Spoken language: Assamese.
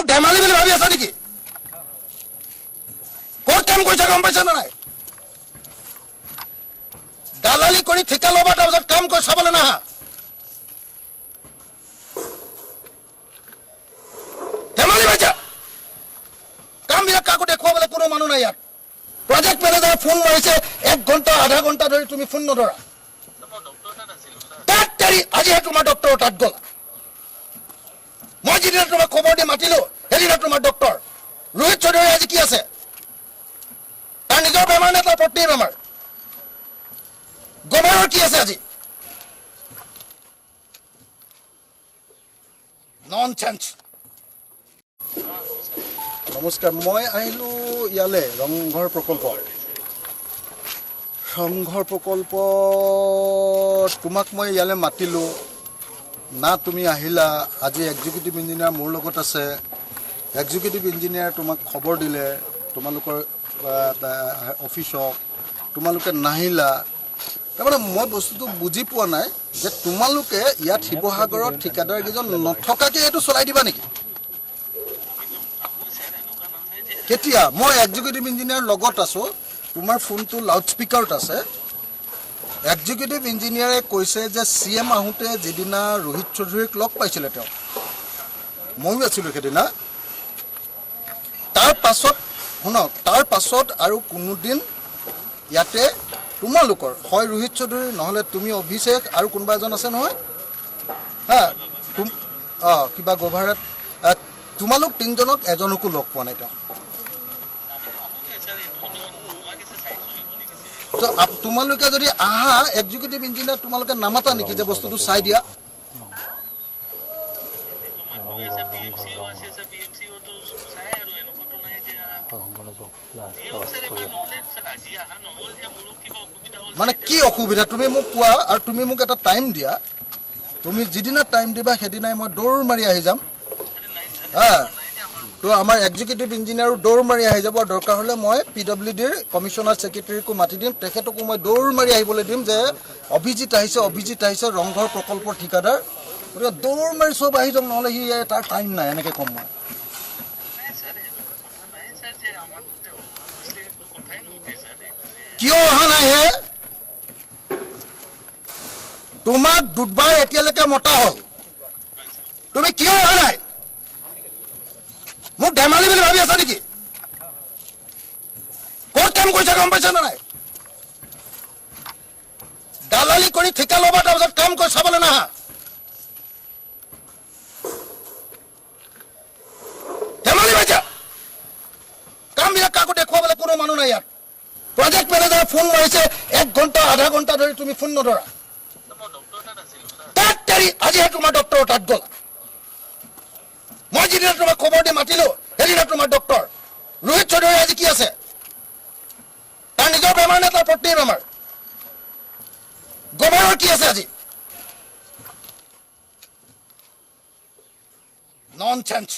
ধেমালি বুলি ভাবি আছা নেকি? ক'ত কাম কৰিছা গম পাইছা নে নাই? দালালি কৰি ঠিকা ল'বা, তাৰপিছত কাম কৰি চাবলৈ নাহা। ধেমালি পাইছা? কামবিলাক কাকো দেখুৱাবলৈ কোনো মানুহ নাই ইয়াত। প্ৰজেক্ট মেনেজাৰে ফোন মাৰিছে, 1 ঘণ্টা আধা ঘণ্টা ধৰি তুমি ফোন নধৰা। তাত তেৰি আজিহে তোমাৰ ডক্টৰৰ তাত গ'লা। মই যিদিনা তোমাক খবৰ দি মাতিলো সেইদিনা তোমাৰ ডক্টৰ ৰোহিত চৌধুৰী আজি কি আছে? তাৰ নিজৰ বেমাৰ নে তাৰ পত্নীৰ বেমাৰ? গমাৰৰ কি আছে আজি? ননচেন্স। নমস্কাৰ, মই আহিলোঁ ইয়ালৈ ৰংঘৰ প্ৰকল্প। ৰংঘৰ প্ৰকল্প তোমাক মই ইয়ালৈ মাতিলোঁ না, তুমি আহিলা। আজি এক্সিকিউটিভ ইঞ্জিনিয়াৰ মোৰ লগত আছে। এক্সিকিউটিভ ইঞ্জিনিয়াৰ তোমাক খবৰ দিলে তোমালোকৰ অফিচক, তোমালোকে নাহিলা। তাৰমানে মই বস্তুটো বুজি পোৱা নাই যে তোমালোকে ইয়াত শিৱসাগৰত ঠিকাদাৰকেইজন নথকাকৈ এইটো চলাই দিবা নেকি? কেতিয়া? মই এক্সিকিউটিভ ইঞ্জিনিয়াৰ লগত আছোঁ, তোমাৰ ফোনটো লাউড স্পীকাৰত আছে। এক্সিকিউটিভ ইঞ্জিনিয়াৰে কৈছে যে CM আহোঁতে যিদিনা ৰোহিত চৌধুৰীক লগ পাইছিলে তেওঁ, ময়ো আছিলোঁ সেইদিনা। তাৰ পাছত শুনক, তাৰ পাছত আৰু কোনোদিন ইয়াতে তোমালোকৰ হয় ৰোহিত চৌধুৰী, নহ'লে তুমি অভিষেক আৰু কোনোবা এজন আছে নহয়, কিবা গভাৰত, তোমালোক 3জনক এজনকো লগ পোৱা নাই তেওঁ। তোমালোকে যদি আহা, এক্সিকিউটিভ ইঞ্জিনিয়াৰ তোমালোকে নামাতা নেকি যে বস্তুটো চাই দিয়া? মানে কি অসুবিধা তুমি মোক কোৱা, আৰু তুমি মোক এটা টাইম দিয়া। তুমি যিদিনা টাইম দিবা সেইদিনাই মই দৌৰ মাৰি আহি যাম। তো আমাৰ এক্সিকিউটিভ ইঞ্জিনিয়াৰো দৌৰ মাৰি আহি যাব। দৰকাৰ হ'লে মই PWDৰ কমিশ্যনাৰ ছেক্ৰেটেৰীকো মাতি দিম, তেখেতকো মই দৌৰ মাৰি আহিবলৈ দিম যে অভিজিত আহিছে ৰংঘৰ প্ৰকল্পৰ ঠিকাদাৰ। গতিকে দৌৰ মাৰি চব আহি যাম, নহ'লে সি তাৰ টাইম নাই, এনেকৈ ক'ম মই। কিয় অহা নাই হে? তোমাক দুবাৰ এতিয়ালৈকে মতা হ'ল, তুমি কিয় অহা নাই? মোক ধেমালি বুলি ভাবি আছা নেকি? ক'ত কাম কৰিছা গম পাইছা নে নাই? দালালি কৰি ঠিকা ল'বা, তাৰপিছত কাম কৰি চাবলৈ নাহা। ধেমালি পাইছা? কামবিলাক কাকো দেখুৱাবলৈ কোনো মানুহ নাই ইয়াত। প্ৰজেক্ট মেনেজাৰে ফোন মাৰিছে, 1 ঘণ্টা আধা ঘণ্টা ধৰি তুমি ফোন নধৰা। তাত তেৰি আজিহে তোমাৰ ডক্টৰৰ তাত গ'লা। মই যিদিনা তোমাক খবৰ দি মাতিলো সেইদিনা তোমাৰ ডক্টৰ ৰোহিত চৌধুৰী আজি কি আছে? তাৰ নিজৰ বেমাৰ নে তাৰ পত্নীৰ বেমাৰ? গমাৰৰ কি আছে আজি? ননচেন্স।